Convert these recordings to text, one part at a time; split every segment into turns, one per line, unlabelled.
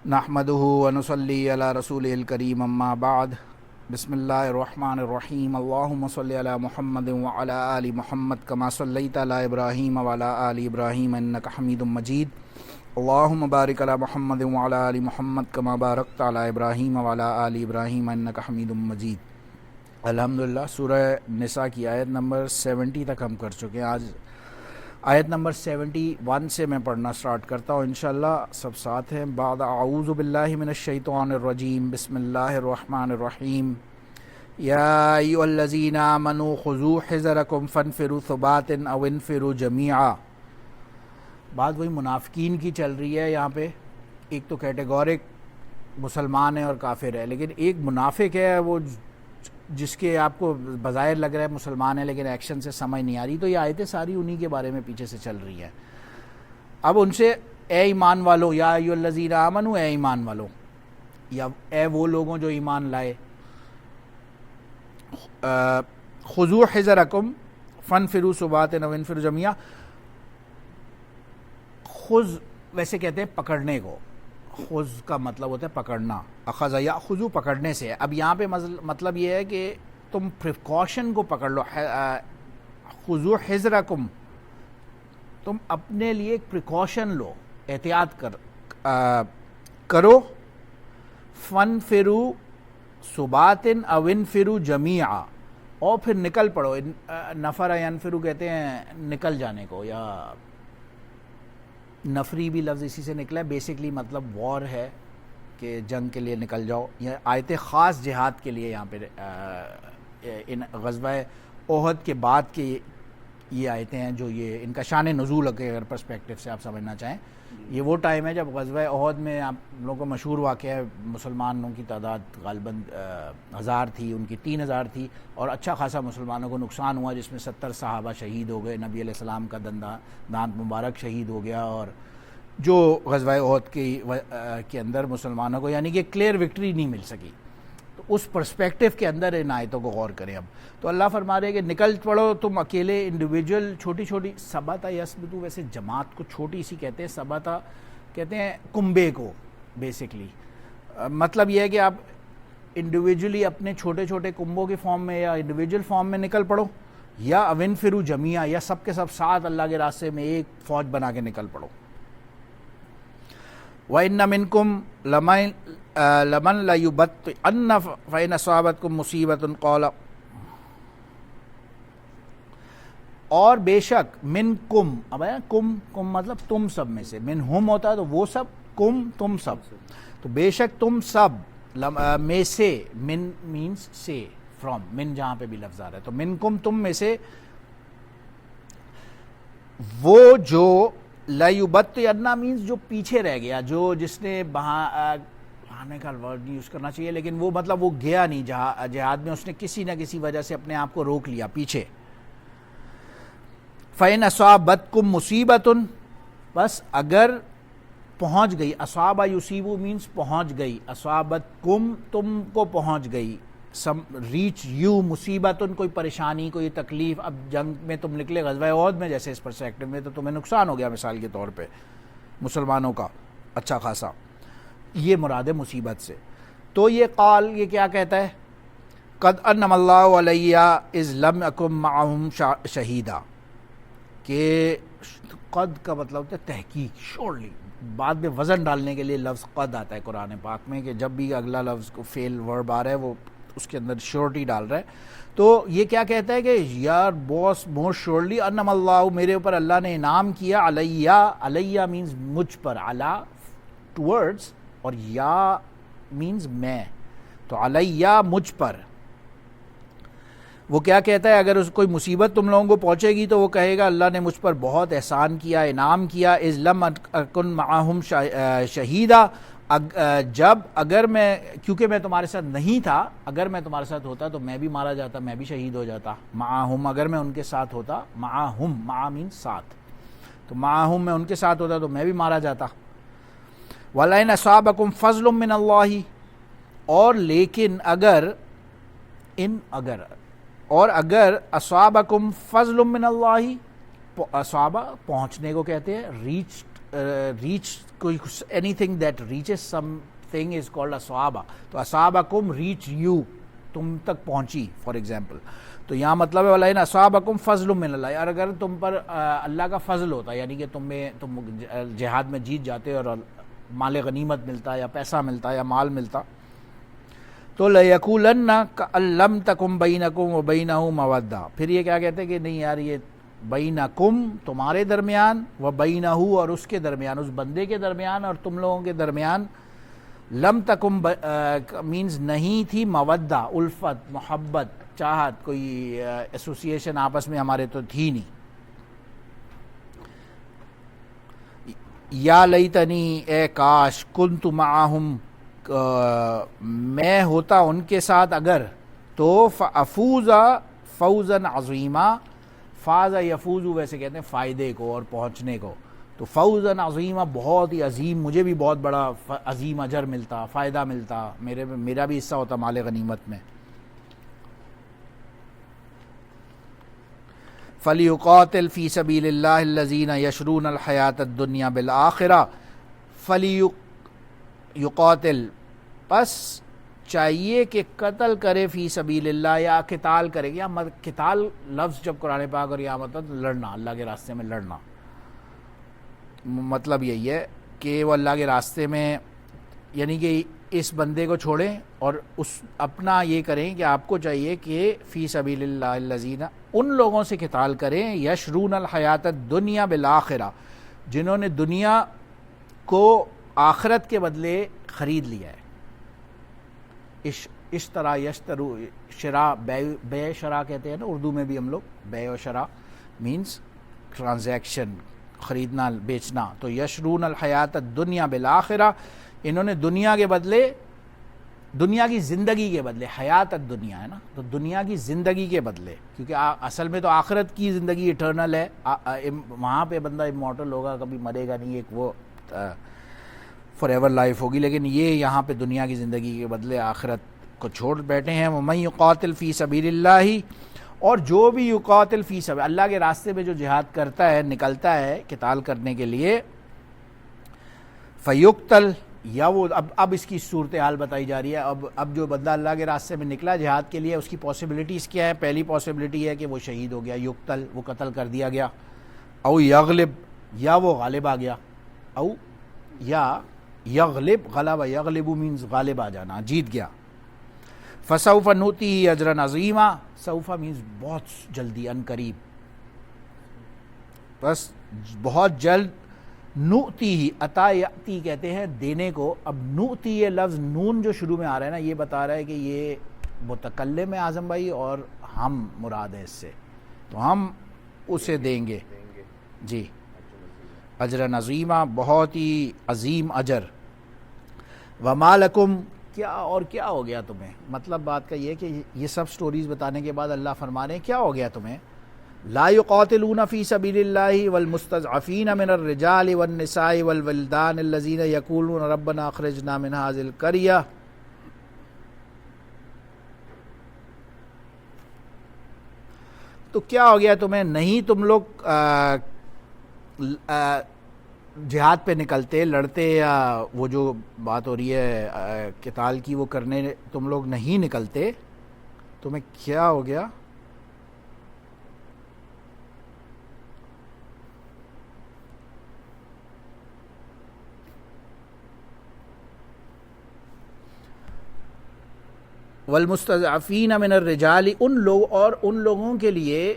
نحمدہ ونصلی علی رسولہ الکریم اما بعد بسم اللہ الرحمن الرحیم اللہم صلی علی محمد وعلی آل محمد کما صلیت علی ابراہیم وعلی آل ابراہیم انک حمید مجید اللہم بارک علی محمد وعلی آل محمد کما بارکت علی ابراہیم وعلی آل ابراہیم انک حمید مجید۔ الحمدللہ سورہ نساء کی آیت نمبر 70 تک ہم کر چکے ہیں۔ آج آیت نمبر 71 سے میں پڑھنا سٹارٹ کرتا ہوں، انشاءاللہ سب ساتھ ہیں۔ بعد اعوذ باللہ من الشیطان الرجیم بسم اللہ الرحمن الرحیم یا ایھا الذین آمنوا خذوا حذرکم فانفروا ثبات او انفروا جمیعا۔ بات وہی منافقین کی چل رہی ہے یہاں پہ۔ ایک تو کیٹیگورک مسلمان ہے اور کافر ہے، لیکن ایک منافق ہے وہ جس کے آپ کو بظاہر لگ رہا ہے مسلمان ہے لیکن ایکشن سے سمجھ نہیں آ رہی۔ تو یہ آیتیں ساری انہی کے بارے میں پیچھے سے چل رہی ہیں۔ اب ان سے اے ایمان والو، یا ایھا الذین آمنوا، اے ایمان والو، یا اے وہ لوگوں جو ایمان لائے، خذوا حذرکم فانفروا ثبات او انفروا جمیعا۔ خذ ویسے کہتے ہیں پکڑنے کو، خذ کا مطلب ہوتا ہے پکڑنا، اخذ یاخذ پکڑنے سے۔ اب یہاں پہ مطلب یہ ہے کہ تم پریکاشن کو پکڑ لو۔ خذوا حذرکم، تم اپنے لیے ایک پریکاشن لو، احتیاط کرو۔ فانفروا ثبات او انفروا جمیعا، اور پھر نکل پڑو۔ نفر ینفروا کہتے ہیں نکل جانے کو، یا نفری بھی لفظ اسی سے نکلا ہے۔ بیسکلی مطلب وار ہے کہ جنگ کے لیے نکل جاؤ۔ یہ آیت خاص جہاد کے لیے یہاں پہ ان غزوہ احد کے بعد کے یہ آیتیں ہیں جو یہ ان کا شان نزول کے اگر پرسپیکٹو سے آپ سمجھنا چاہیں، یہ وہ ٹائم ہے جب غزوہ احد میں آپ لوگوں کو مشہور واقعہ ہے، مسلمانوں کی تعداد غالباً 1000 تھی، ان کی 3000 تھی، اور اچھا خاصا مسلمانوں کو نقصان ہوا، جس میں 70 صحابہ شہید ہو گئے، نبی علیہ السلام کا دانت مبارک شہید ہو گیا، اور جو غزوہ احد کے اندر مسلمانوں کو یعنی کہ کلیئر وکٹری نہیں مل سکی۔ تو اس پرسپیکٹو کے اندر ان آیتوں کو غور کریں۔ اب تو اللہ فرما رہے ہیں کہ نکل پڑو تم اکیلے، انڈیویجول، چھوٹی چھوٹی۔ ثبتا یثبتو ویسے جماعت کو چھوٹی سی کہتے ہیں، ثبتا کہتے ہیں کنبے کو بیسکلی۔ مطلب یہ ہے کہ آپ انڈیویجولی اپنے چھوٹے چھوٹے کنبوں کے فارم میں یا انڈیویجول فارم میں نکل پڑو، یا انفروا جمیعا، یا سب کے سب ساتھ اللہ کے راستے میں ایک فوج بنا کے نکل پڑو۔ وَإِنَّ مِنْكُمْ لَمَنْ لَيُبَطِّئَنَّ فَإِنْ أَصَابَتْكُمْ مُصِیبَةٌ قَالَ، اور بے شک منکم، اب ہے کم مطلب تم سب میں سے، منہم ہوتا ہے تو وہ سب، کم تم سب، تو بے شک تم سب میں سے، من مینس سے، فرام، من جہاں پہ بھی لفظ آ رہا ہے، تو منکم تم میں سے وہ جو لَيُبَطِّئَنَّ مینس جو پیچھے رہ گیا، جو جس نے بہانے کا ورڈ نہیں یوز کرنا چاہیے، لیکن وہ مطلب وہ گیا نہیں جہاد میں، اس نے کسی نہ کسی وجہ سے اپنے آپ کو روک لیا پیچھے۔ فَإِنْ أَصَابَتْكُمْ مُصِیبَةٌ، بس اگر پہنچ گئی، اصابہ یصیبو مینس پہنچ گئی، اصابتکم تم کو پہنچ گئی، ریچ یو، مصیبتن کوئی پریشانی، کوئی تکلیف۔ اب جنگ میں تم نکلے غزوہ احد میں، جیسے اس پرسپیکٹو میں تو تمہیں نقصان ہو گیا مثال کے طور پہ مسلمانوں کا اچھا خاصا، یہ مراد ہے مصیبت سے۔ تو یہ قال، یہ کیا کہتا ہے، قد انعم اللہ علی اذ لم اکن معہم شہیدا، کہ قد کا مطلب ہوتا ہے تحقیق، شورلی۔ بعد میں وزن ڈالنے کے لیے لفظ قد آتا ہے قرآن پاک میں، کہ جب بھی اگلا لفظ کو فعل ورب آ رہا ہے وہ اس کے اندر شیورٹی ڈال رہا ہے۔ تو یہ کیا کہتا ہے کہ یار باس موسٹ شیورلی انعم اللہ، میرے اوپر اللہ نے انعام کیا، علیہ مینز مجھ پر، علی ٹورڈز، اور یا مینز میں، تو علیہ مجھ پر۔ وہ کیا کہتا ہے، اگر اس کوئی مصیبت تم لوگوں کو پہنچے گی تو وہ کہے گا اللہ نے مجھ پر بہت احسان کیا، انعام کیا، اذ لم اکن معہم شہیدا، جب اگر میں، کیونکہ میں تمہارے ساتھ نہیں تھا، اگر میں تمہارے ساتھ ہوتا تو میں بھی مارا جاتا، میں بھی شہید ہو جاتا۔ معہم، اگر میں ان کے ساتھ ہوتا، معہم، مع مین ساتھ، تو معہم میں ان کے ساتھ ہوتا تو میں بھی مارا جاتا۔ وَلَئِنْ أَصَابَكُمْ فَضْلٌ مِّنَ اللَّهِ، اور لیکن اگر اصابکم فضل من اللہ، اصابہ پہنچنے کو کہتے ہیں، ریچ ریچ کوئی anything that reaches something is called اصابہ. تو اصابکم ریچ یو, تم تک پہنچی فار ایگزامپل. تو یہاں مطلب ہے وَلَئِنْ أَصَابَكُمْ فَضْلٌ مِّنَ اللَّهِ, اور اگر تم پر اللہ کا فضل ہوتا ہے, یعنی کہ تم جہاد میں جیت جاتے اور مال غنیمت ملتا یا پیسہ ملتا یا مال ملتا, تو لَيَقُولَنَّ كَأَن لَّمْ تَكُن بَيْنَكُمْ وَبَيْنَهُ مَوَدَّةٌ. پھر یہ کیا کہتے ہیں کہ نہیں یار یہ بینکم تمہارے درمیان, و بینہ اور اس کے درمیان, اس بندے کے درمیان اور تم لوگوں کے درمیان, لم تکم مینز نہیں تھی, مودہ الفت محبت چاہت کوئی ایسوسیشن آپس میں ہمارے تو تھی نہیں. یا لیتنی اے کاش, کنت معہم میں ہوتا ان کے ساتھ اگر, تو فافوز فوزا عظیما, فاز یفوز ویسے کہتے ہیں فائدے کو اور پہنچنے کو, تو فوزا عظیما بہت ہی عظیم, مجھے بھی بہت بڑا عظیم اجر ملتا, فائدہ ملتا, میرا بھی حصہ ہوتا مال غنیمت میں. فَلْيُقَاتِلْ فِي سَبِيلِ اللَّهِ الَّذِينَ يَشْرُونَ الْحَيَاةَ الدُّنْيَا بِالْآخِرَةِ. فَلْيُقَاتِلْ پس چاہیے کہ قتل کرے, فی سبیل اللہ یا قتال کرے. یا قتال لفظ جب قرآن پاک اور یہاں مطلب لڑنا, اللہ کے راستے میں لڑنا, مطلب یہی ہے کہ وہ اللہ کے راستے میں, یعنی کہ اس بندے کو چھوڑیں اور اس اپنا یہ کریں کہ آپ کو چاہیے کہ فی سبیل اللہ الذین, ان لوگوں سے قتال کریں, یشرون الحیات الدنیا بالآخرہ, جنہوں نے دنیا کو آخرت کے بدلے خرید لیا ہے. اشترا یشترو, شرا بے شرا کہتے ہیں نا اردو میں بھی ہم لوگ, بے و شرا مینس ٹرانزیکشن, خریدنا بیچنا. تو یشرون الحیات الدنیا بالآخرہ, انہوں نے دنیا کے بدلے, دنیا کی زندگی کے بدلے, حیات الدنیا ہے نا, تو دنیا کی زندگی کے بدلے, کیونکہ اصل میں تو آخرت کی زندگی ایٹرنل ہے, وہاں پہ بندہ امورٹل ہوگا, کبھی مرے گا نہیں, ایک وہ فار ایور لائف ہوگی. لیکن یہ یہاں پہ دنیا کی زندگی کے بدلے آخرت کو چھوڑ بیٹھے ہیں. وَمَن يُقَاتِلْ فِي سَبِيلِ اللَّهِ, اور جو بھی یقاتل فی سبیل اللہ کے راستے میں جو جہاد کرتا ہے, نکلتا ہے قتال کرنے کے لیے, فیقتل, یا وہ اب اس کی صورتحال بتائی جا رہی ہے. اب جو بندہ اللہ کے راستے میں نکلا جہاد کے لیے, اس کی پاسبلٹیز کیا ہے؟ پہلی پاسبلٹی ہے کہ وہ شہید ہو گیا, یقتل وہ قتل کر دیا گیا, او یغلب یا وہ غالب آ گیا, او یا یغلب, غلبہ یغلب مینز غالب آ جانا, جیت گیا. فسوف نؤتیہ اجرا عظیما, سوف مینز بہت جلدی, ان قریب, بس بہت جلد. نؤتی ہی, عطا یاتی کہتے ہیں دینے کو. اب نؤتی یہ لفظ نون جو شروع میں آ رہا ہے نا, یہ بتا رہا ہے کہ یہ متکلم ہے اعظم بھائی, اور ہم مراد ہے اس سے, تو ہم اسے دیں گے جی اجرا عظیما, بہت ہی عظیم اجر. وما لکم, کیا اور کیا ہو گیا تمہیں؟ مطلب بات کا یہ کہ یہ سب سٹوریز بتانے کے بعد اللہ فرما رہے ہیں کیا ہو گیا تمہیں. لا یقاتلون فی سبیل اللہ والمستضعفین من الرجال والنساء والولدان الذین یقولون ربنا اخرجنا من هذه القریہ. تو کیا ہو گیا تمہیں؟ نہیں تم لوگ جہاد پہ نکلتے, لڑتے, یا وہ جو بات ہو رہی ہے قتال کی وہ کرنے تم لوگ نہیں نکلتے, تمہیں کیا ہو گیا؟ والمستضعفین من الرجال, ان لوگ اور ان لوگوں کے لیے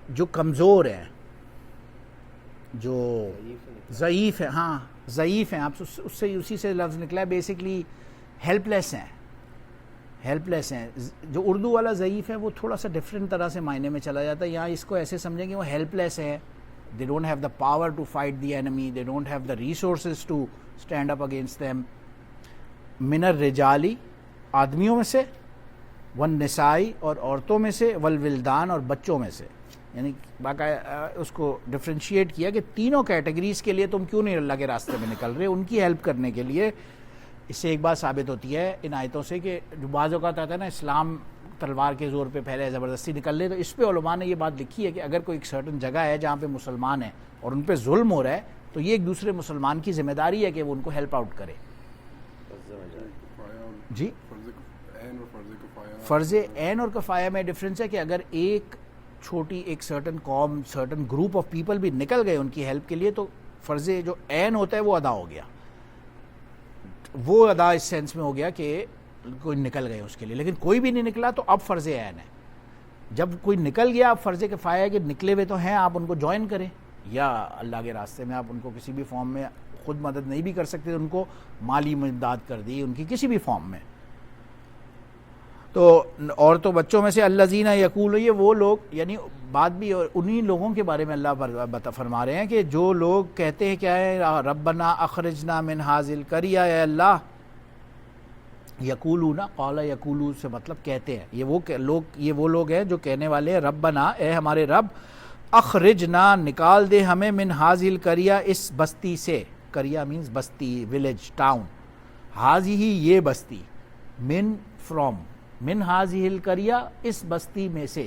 جو کمزور ہیں, جو ضعیف ہیں, ہاں ضعیف ہیں, آپ اس سے اسی سے لفظ نکلا ہے بیسکلی, ہیلپ لیس ہیں, ہیلپ لیس ہیں. جو اردو والا ضعیف ہے وہ تھوڑا سا ڈفرینٹ طرح سے معنی میں چلا جاتا ہے. یہاں اس کو ایسے سمجھیں کہ وہ ہیلپ لیس ہے, they don't have the power to fight the enemy, they don't have the resources to stand up against them. من الرجالی, آدمیوں میں سے, والنسائی اور عورتوں میں سے, والولدان اور بچوں میں سے. یعنی باقاعدہ اس کو ڈفرینشیٹ کیا کہ تینوں کیٹیگریز کے لیے تم کیوں نہیں اللہ کے راستے میں نکل رہے, ان کی ہیلپ کرنے کے لیے. اس سے ایک بات ثابت ہوتی ہے ان آیتوں سے کہ جو بعض اوقات آتا ہے نا اسلام تلوار کے زور پہ پھیلے, زبردستی نکل رہے, تو اس پہ علماء نے یہ بات لکھی ہے کہ اگر کوئی ایک سرٹن جگہ ہے جہاں پہ مسلمان ہیں اور ان پہ ظلم ہو رہا ہے, تو یہ ایک دوسرے مسلمان کی ذمہ داری ہے کہ وہ ان کو ہیلپ آؤٹ کرے. جی فرض عین اور کفایہ میں ڈفرینس ہے کہ اگر ایک چھوٹی ایک سرٹن قوم سرٹن گروپ آف پیپل بھی نکل گئے ان کی ہیلپ کے لیے تو فرض جو عین ہوتا ہے وہ ادا ہو گیا, وہ ادا اس سینس میں ہو گیا کہ کوئی نکل گئے اس کے لیے. لیکن کوئی بھی نہیں نکلا تو اب فرض عین ہے. جب کوئی نکل گیا اب فرض کفایہ ہے کہ نکلے ہوئے تو ہیں, آپ ان کو جوائن کریں, یا اللہ کے راستے میں آپ ان کو کسی بھی فارم میں خود مدد نہیں بھی کر سکتے ان کو مالی مدد کر دی ان کی کسی بھی فارم میں. تو عورتوں بچوں میں سے الذین یقول, یہ وہ لوگ یعنی بات بھی انہی لوگوں کے بارے میں اللہ فرما رہے ہیں کہ جو لوگ کہتے ہیں کیا ہے ربنا اخرجنا من هذه القرية, اے اللہ, یقولون قال یقولو سے مطلب کہتے ہیں, یہ وہ لوگ ہیں جو کہنے والے ہیں ربنا اے ہمارے رب, اخرجنا نکال دے ہمیں من هذه القرية اس بستی سے, قریہ مینز بستی ولیج ٹاؤن, هذه یہ بستی, من فرام, من هذه القرية اس بستی میں سے.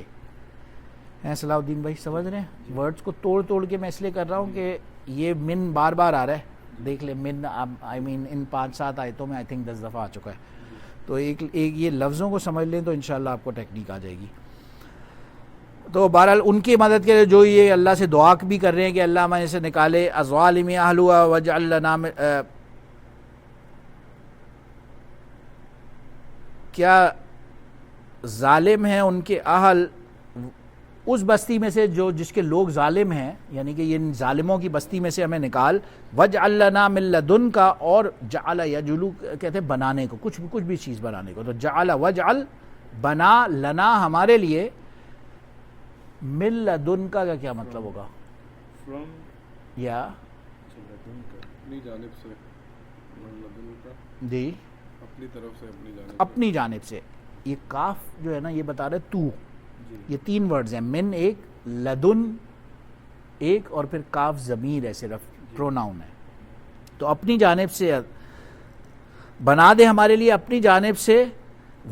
صلاح الدین بھائی سمجھ رہے ہیں ورڈز کو توڑ توڑ کے میں اس لیے کر رہا ہوں کہ یہ من بار بار آ رہا ہے, دیکھ لیں من آئی مین ان 5-7 آیتوں میں آئی تھنک 10 دفعہ آ چکا ہے. تو ایک یہ لفظوں کو سمجھ لیں تو انشاءاللہ آپ کو ٹیکنیک آ جائے گی. تو بہرحال ان کی مدد کے لیے جو یہ اللہ سے دعا بھی کر رہے ہیں کہ اللہ ہمیں سے نکالے, الظالم اہلھا واجعل لنا, کیا ظالم ہیں ان کے اہل اس بستی میں سے جو جس کے لوگ ظالم ہیں, یعنی کہ ان ظالموں کی بستی میں سے ہمیں نکال, وجعل لنا من لدنک, اور جعل یجعل کہتے ہیں بنانے کو, کچھ بھی چیز بنانے کو, تو جعل وجعل بنا لنا ہمارے لیے, من لدنک کا کیا مطلب ہوگا, یا
اپنی جانب سے,
جی
اپنی طرف سے,
اپنی جانب سے. یہ کاف جو ہے نا یہ بتا رہے تو, یہ 3 ورڈز ہیں, من ایک, لدن ایک, اور پھر کاف ضمیر ہے صرف پروناؤن ہے. تو اپنی جانب سے بنا دے ہمارے لیے اپنی جانب سے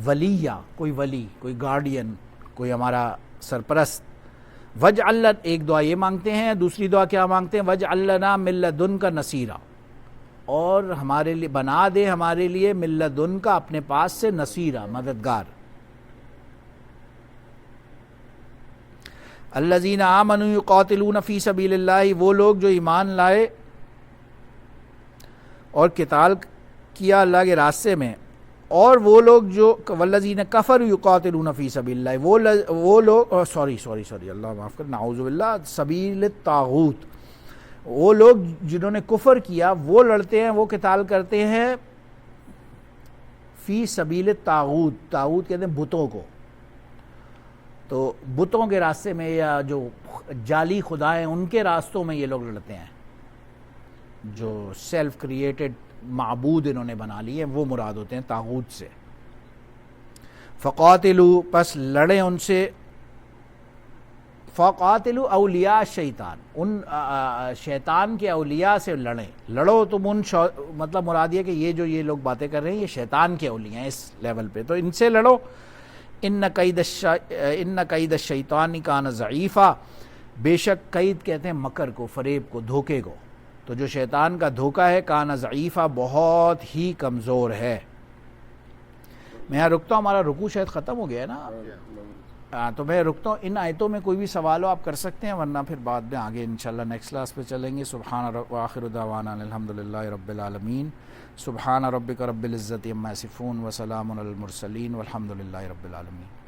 ولیہ, کوئی ولی, کوئی گارڈین, کوئی ہمارا سرپرست. وجعل, ایک دعا یہ مانگتے ہیں, دوسری دعا کیا مانگتے ہیں, وجعل لنا من لدنک نصیرا, اور ہمارے لیے بنا دے ہمارے لیے من لدنک اپنے پاس سے نصیرا, مددگار. الذین آمنوا یقاتلون فی سبیل اللہ, وہ لوگ جو ایمان لائے اور قتال کیا اللہ کے راستے میں, اور وہ لوگ جو والذین کفروا یقاتلون فی سبیل اللہ, وہ لوگ سوری اللہ معاف کر, نعوذ باللہ, سبیل الطاغوت, وہ لوگ جنہوں نے کفر کیا وہ لڑتے ہیں, وہ قتال کرتے ہیں فی سبیل الطاغوت, طاغوت کہتے ہیں بتوں کو, تو بتوں کے راستے میں یا جو جعلی خدا ہیں ان کے راستوں میں یہ لوگ لڑتے ہیں, جو سیلف کریٹڈ معبود انہوں نے بنا لیے وہ مراد ہوتے ہیں طاغوت سے. فقاتلوا, پس لڑیں ان سے, فقاتلوا اولیاء الشیطان, ان شیطان کے اولیاء سے لڑیں, لڑو تم ان مطلب مراد یہ کہ یہ جو یہ لوگ باتیں کر رہے ہیں یہ شیطان کے اولیاء ہیں اس لیول پہ, تو ان سے لڑو. ان قید الشیطان کان ضعیفا, بے شک قید کہتے ہیں مکر کو, فریب کو, دھوکے کو, تو جو شیطان کا دھوکہ ہے کان ضعیفا, بہت ہی کمزور ہے. میں یہاں رکتا ہوں, ہمارا رکوع شاید ختم ہو گیا ہے نا, تو میں رکتا ہوں. ان آیتوں میں کوئی بھی سوال ہو آپ کر سکتے ہیں, ورنہ پھر بعد میں آگے انشاءاللہ نیکسٹ کلاس پہ چلیں گے. سبحان وآخر دعوانا الحمدللہ رب العالمین. سبحان ربک رب العزت عما یصفون وسلام علی المرسلین والحمدللہ رب العالمین.